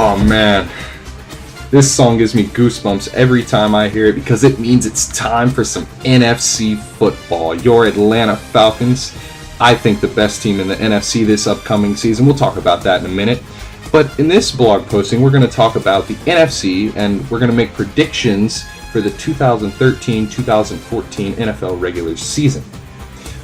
Oh man, this song gives me goosebumps every time I hear it because it means it's time for some NFC football. Your Atlanta Falcons, I think the best team in the NFC this upcoming season. We'll talk about that in a minute. But in this blog posting, we're going to talk about the NFC and we're going to make predictions for the 2013-2014 NFL regular season.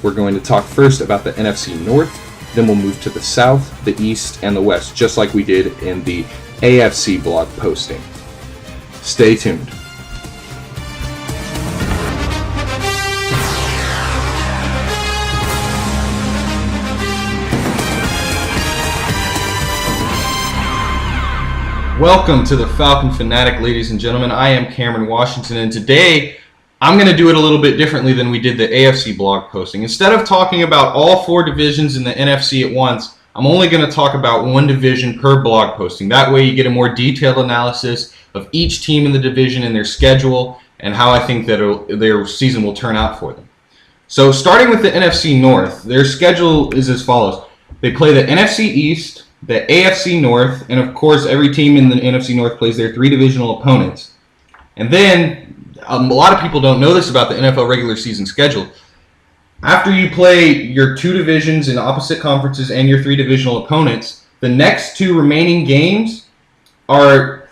We're going to talk first about the NFC North. Then we'll move to the South, the East, and the West, just like we did in the AFC blog posting. Stay tuned. Welcome to the Falcon Fanatic, ladies and gentlemen. I am Cameron Washington, and today I'm going to do it a little bit differently than we did the AFC blog posting. Instead of talking about all four divisions in the NFC at once, I'm only going to talk about one division per blog posting. That way you get a more detailed analysis of each team in the division and their schedule and how I think that their season will turn out for them. So starting with the NFC North, their schedule is as follows. They play the NFC East, the AFC North, and of course every team in the NFC North plays their three divisional opponents. And then a lot of people don't know this about the NFL regular season schedule. After you play your two divisions in opposite conferences and your three divisional opponents, the next two remaining games are,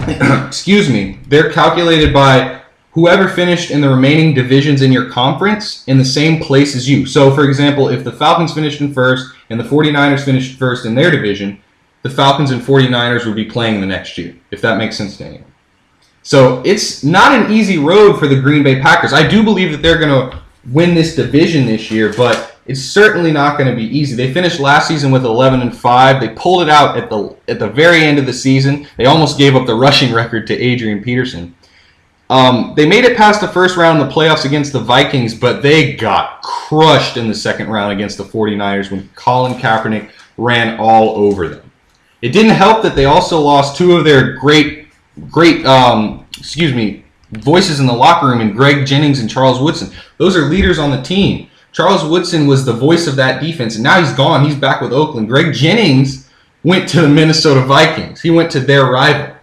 they're calculated by whoever finished in the remaining divisions in your conference in the same place as you. So, for example, if the Falcons finished in first and the 49ers finished first in their division, the Falcons and 49ers would be playing the next year, if that makes sense to anyone. So it's not an easy road for the Green Bay Packers. I do believe that they're going to win this division this year, but it's certainly not going to be easy. They finished last season with 11-5. They pulled it out at the very end of the season. They almost gave up the rushing record to Adrian Peterson. They made it past the first round in the playoffs against the Vikings, but they got crushed in the second round against the 49ers when Colin Kaepernick ran all over them. It didn't help that they also lost two of their great voices in the locker room in Greg Jennings and Charles Woodson. Those are leaders on the team. Charles Woodson was the voice of that defense, and now he's gone. He's back with Oakland. Greg Jennings went to the Minnesota Vikings. He went to their rival.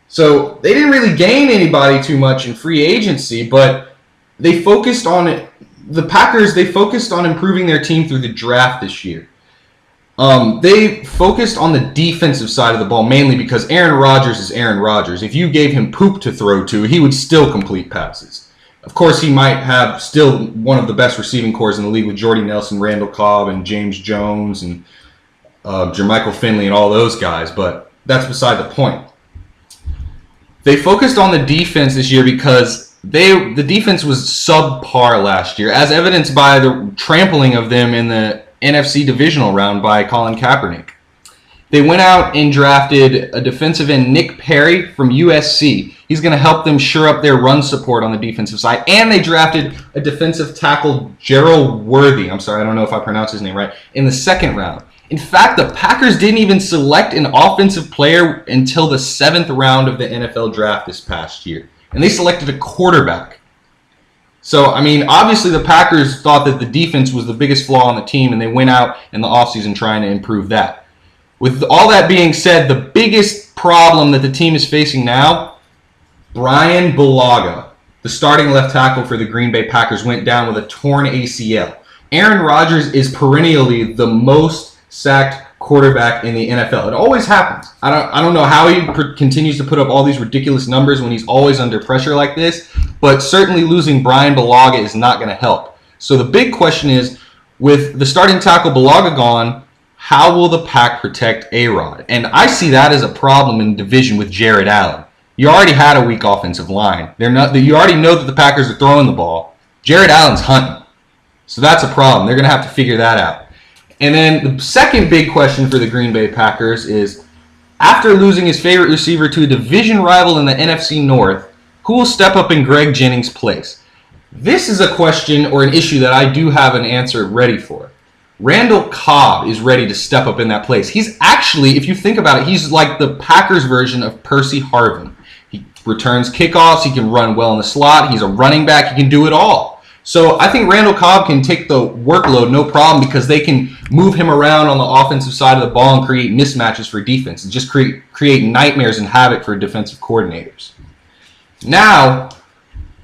So they didn't really gain anybody too much in free agency, but they focused on it. The Packers, they focused on improving their team through the draft this year. They focused on the defensive side of the ball mainly because Aaron Rodgers is Aaron Rodgers. If you gave him poop to throw to, he would still complete passes. Of course, he might have still one of the best receiving corps in the league with Jordy Nelson, Randall Cobb, and James Jones, and Jermichael Finley, and all those guys, but that's beside the point. They focused on the defense this year because the defense was subpar last year, as evidenced by the trampling of them in the NFC divisional round by Colin Kaepernick. They went out and drafted a defensive end, Nick Perry, from USC. He's going to help them shore up their run support on the defensive side. And they drafted a defensive tackle, Gerald Worthy. I'm sorry, I don't know if I pronounced his name right, in the second round. In fact, the Packers didn't even select an offensive player until the 7th round of the NFL draft this past year. And they selected a quarterback. So, I mean, obviously the Packers thought that the defense was the biggest flaw on the team, and they went out in the offseason trying to improve that. With all that being said, the biggest problem that the team is facing now, Brian Bulaga, the starting left tackle for the Green Bay Packers, went down with a torn ACL. Aaron Rodgers is perennially the most sacked quarterback in the NFL. It always happens. I don't know how he continues to put up all these ridiculous numbers when he's always under pressure like this, but certainly losing Brian Bulaga is not going to help. So the big question is, with the starting tackle Bulaga gone, how will the Pack protect A-Rod? And I see that as a problem in division with Jared Allen. You already had a weak offensive line. You already know that the Packers are throwing the ball. Jared Allen's hunting. So that's a problem. They're going to have to figure that out. And then the second big question for the Green Bay Packers is, after losing his favorite receiver to a division rival in the NFC North, who will step up in Greg Jennings' place? This is a question or an issue that I do have an answer ready for. Randall Cobb is ready to step up in that place. He's actually, if you think about it, he's like the Packers version of Percy Harvin. He returns kickoffs. He can run well in the slot. He's a running back. He can do it all. So I think Randall Cobb can take the workload no problem because they can move him around on the offensive side of the ball and create mismatches for defense and just create nightmares and havoc for defensive coordinators. Now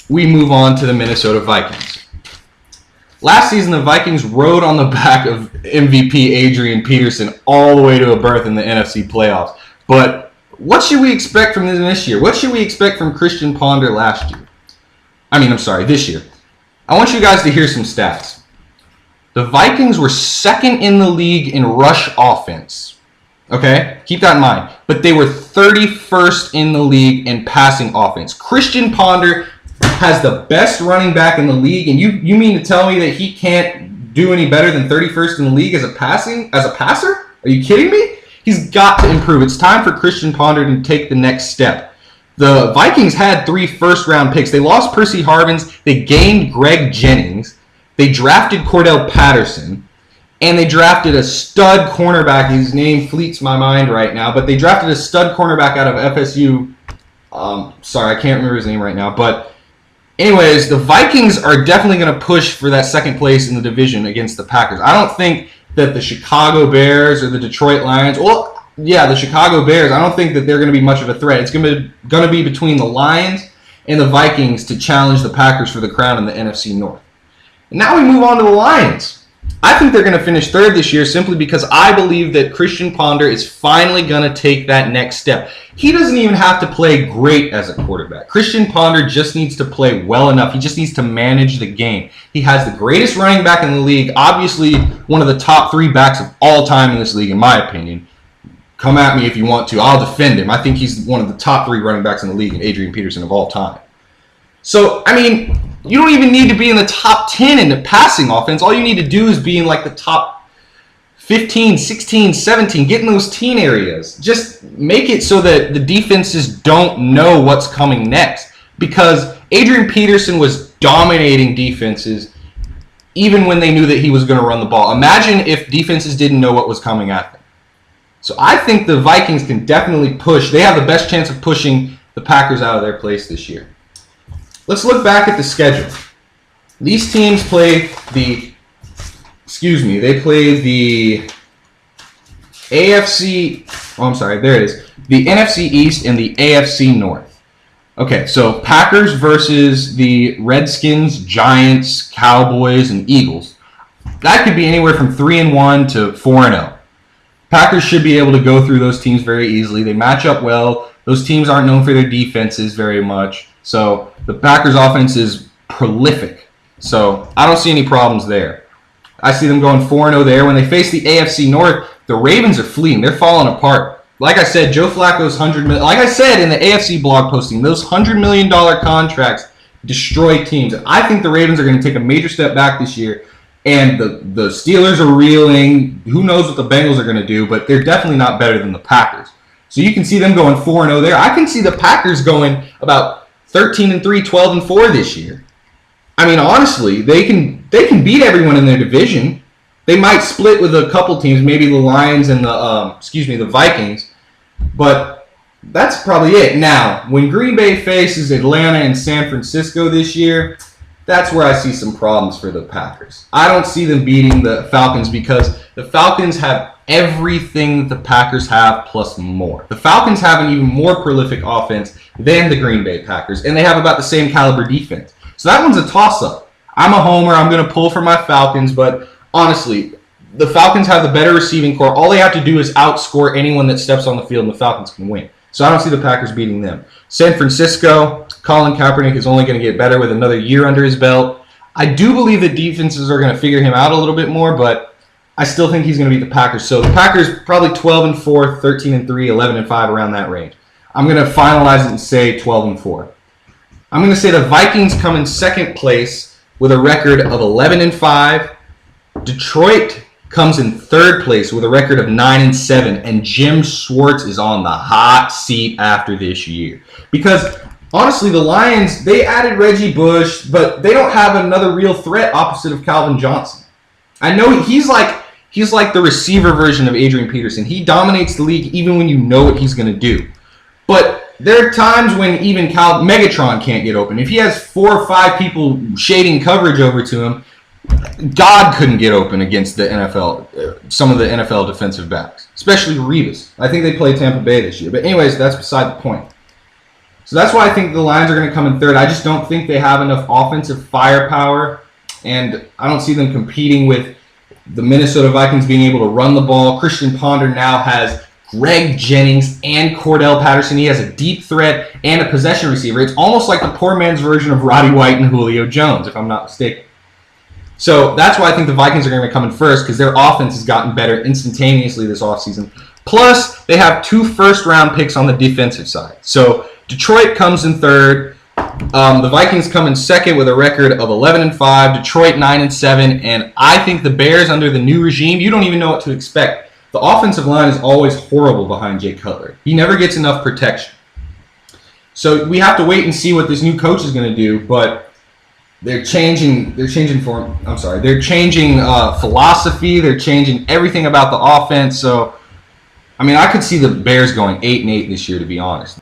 we move on to the Minnesota Vikings. Last season, the Vikings rode on the back of MVP Adrian Peterson all the way to a berth in the NFC playoffs. But what should we expect from them this year? What should we expect from Christian Ponder this year? I want you guys to hear some stats. The Vikings were second in the league in rush offense. Okay? Keep that in mind. But they were 31st in the league in passing offense. Christian Ponder has the best running back in the league, and you mean to tell me that he can't do any better than 31st in the league as a passer? Are you kidding me? He's got to improve. It's time for Christian Ponder to take the next step. The Vikings had 3 first-round picks. They lost Percy Harvins. They gained Greg Jennings. They drafted Cordell Patterson. And they drafted a stud cornerback. His name fleets my mind right now. But they drafted a stud cornerback out of FSU. Sorry, I can't remember his name right now. But anyways, the Vikings are definitely going to push for that second place in the division against the Packers. I don't think that the Chicago Bears or the Detroit Lions... the Chicago Bears, I don't think that they're going to be much of a threat. It's going to be between the Lions and the Vikings to challenge the Packers for the crown in the NFC North. And now we move on to the Lions. I think they're going to finish third this year simply because I believe that Christian Ponder is finally going to take that next step. He doesn't even have to play great as a quarterback. Christian Ponder just needs to play well enough. He just needs to manage the game. He has the greatest running back in the league, obviously one of the top 3 backs of all time in this league, in my opinion. Come at me if you want to. I'll defend him. I think he's one of the top 3 running backs in the league, and Adrian Peterson of all time. So, you don't even need to be in the top 10 in the passing offense. All you need to do is be in like the top 15, 16, 17. Get in those teen areas. Just make it so that the defenses don't know what's coming next. Because Adrian Peterson was dominating defenses even when they knew that he was going to run the ball. Imagine if defenses didn't know what was coming at them. So I think the Vikings can definitely push. They have the best chance of pushing the Packers out of their place this year. Let's look back at the schedule. These teams play the the NFC East and the AFC North. Okay, so Packers versus the Redskins, Giants, Cowboys, and Eagles. That could be anywhere from 3-1 to 4-0. Packers should be able to go through those teams very easily. They match up well. Those teams aren't known for their defenses very much. So the Packers' offense is prolific. So I don't see any problems there. I see them going 4-0 there. When they face the AFC North, the Ravens are fleeing. They're falling apart. Like I said, Joe Flacco's $100 million. Like I said in the AFC blog posting, those $100 million contracts destroy teams. I think the Ravens are going to take a major step back this year. And the Steelers are reeling. Who knows what the Bengals are going to do, but they're definitely not better than the Packers. So you can see them going 4-0 there. I can see the Packers going about 13-3, 12-4 this year. Honestly, they can beat everyone in their division. They might split with a couple teams, maybe the Lions and the Vikings, but that's probably it. Now, when Green Bay faces Atlanta and San Francisco this year, that's where I see some problems for the Packers. I don't see them beating the Falcons because the Falcons have everything that the Packers have plus more. The Falcons have an even more prolific offense than the Green Bay Packers, and they have about the same caliber defense. So that one's a toss-up. I'm a homer. I'm going to pull for my Falcons, but honestly, the Falcons have the better receiving core. All they have to do is outscore anyone that steps on the field, and the Falcons can win. So I don't see the Packers beating them. San Francisco, Colin Kaepernick is only going to get better with another year under his belt. I do believe that defenses are going to figure him out a little bit more, but I still think he's going to beat the Packers. So the Packers probably 12-4, 13-3, 11-5, around that range. I'm going to finalize it and say 12-4. I'm going to say the Vikings come in second place with a record of 11-5. Detroit comes in third place with a record of 9-7, and Jim Schwartz is on the hot seat after this year. Because honestly, the Lions, they added Reggie Bush, but they don't have another real threat opposite of Calvin Johnson. I know he's like the receiver version of Adrian Peterson. He dominates the league even when you know what he's going to do. But there are times when even Megatron can't get open. If he has 4 or 5 people shading coverage over to him, God couldn't get open against the NFL, some of the NFL defensive backs, especially Revis. I think they played Tampa Bay this year. But anyways, that's beside the point. So that's why I think the Lions are going to come in third. I just don't think they have enough offensive firepower, and I don't see them competing with the Minnesota Vikings being able to run the ball. Christian Ponder now has Greg Jennings and Cordell Patterson. He has a deep threat and a possession receiver. It's almost like the poor man's version of Roddy White and Julio Jones, if I'm not mistaken. So that's why I think the Vikings are going to come in first, because their offense has gotten better instantaneously this offseason. Plus, they have 2 first-round picks on the defensive side. So Detroit comes in third. The Vikings come in second with a record of 11-5. Detroit 9-7. And I think the Bears, under the new regime, you don't even know what to expect. The offensive line is always horrible behind Jay Cutler. He never gets enough protection. So we have to wait and see what this new coach is going to do. But they're changing philosophy. They're changing everything about the offense. So, I mean, I could see the Bears going 8-8 this year, to be honest.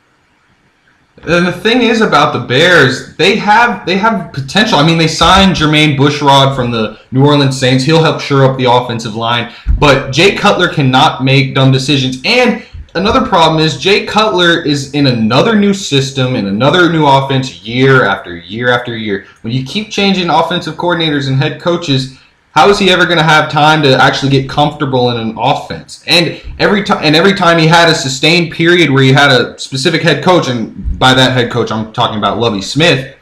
And the thing is about the Bears, they have potential. I mean, they signed Jermaine Bushrod from the New Orleans Saints. He'll help shore up the offensive line. But Jay Cutler cannot make dumb decisions. And another problem is Jay Cutler is in another new system, in another new offense year after year after year. When you keep changing offensive coordinators and head coaches, how is he ever going to have time to actually get comfortable in an offense? And every time he had a sustained period where he had a specific head coach, and by that head coach I'm talking about Lovie Smith,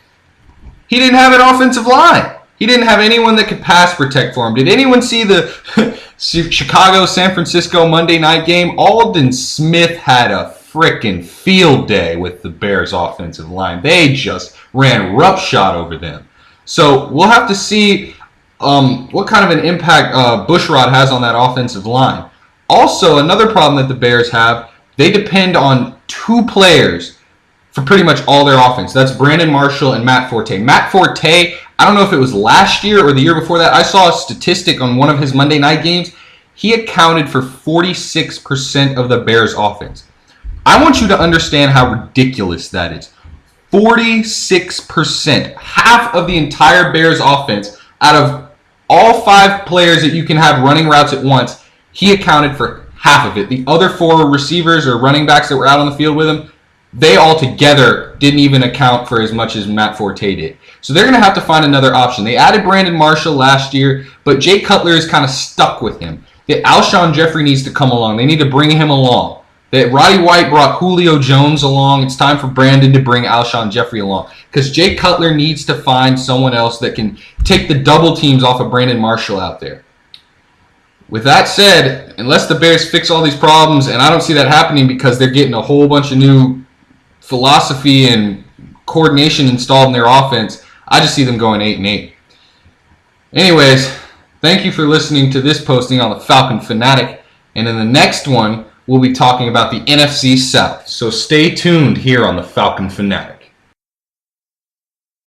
he didn't have an offensive line. He didn't have anyone that could pass protect for him. Did anyone see the Chicago-San Francisco Monday night game? Aldon Smith had a freaking field day with the Bears' offensive line. They just ran roughshod over them. So we'll have to see what kind of an impact Bushrod has on that offensive line. Also, another problem that the Bears have, they depend on 2 players for pretty much all their offense. That's Brandon Marshall and Matt Forte. Matt Forte, I don't know if it was last year or the year before that, I saw a statistic on one of his Monday night games. He accounted for 46% of the Bears' offense. I want you to understand how ridiculous that is. 46%. Half of the entire Bears' offense, out of all 5 players that you can have running routes at once, he accounted for half of it. The other 4 receivers or running backs that were out on the field with him, they all together didn't even account for as much as Matt Forte did. So they're going to have to find another option. They added Brandon Marshall last year, but Jay Cutler is kind of stuck with him. That Alshon Jeffrey needs to come along. They need to bring him along. That Roddy White brought Julio Jones along. It's time for Brandon to bring Alshon Jeffrey along. Because Jay Cutler needs to find someone else that can take the double teams off of Brandon Marshall out there. With that said, unless the Bears fix all these problems, and I don't see that happening because they're getting a whole bunch of new philosophy and coordination installed in their offense, I just see them going 8-8. Anyways, thank you for listening to this posting on the Falcon Fanatic. And in the next one, we'll be talking about the NFC South. So stay tuned here on the Falcon Fanatic.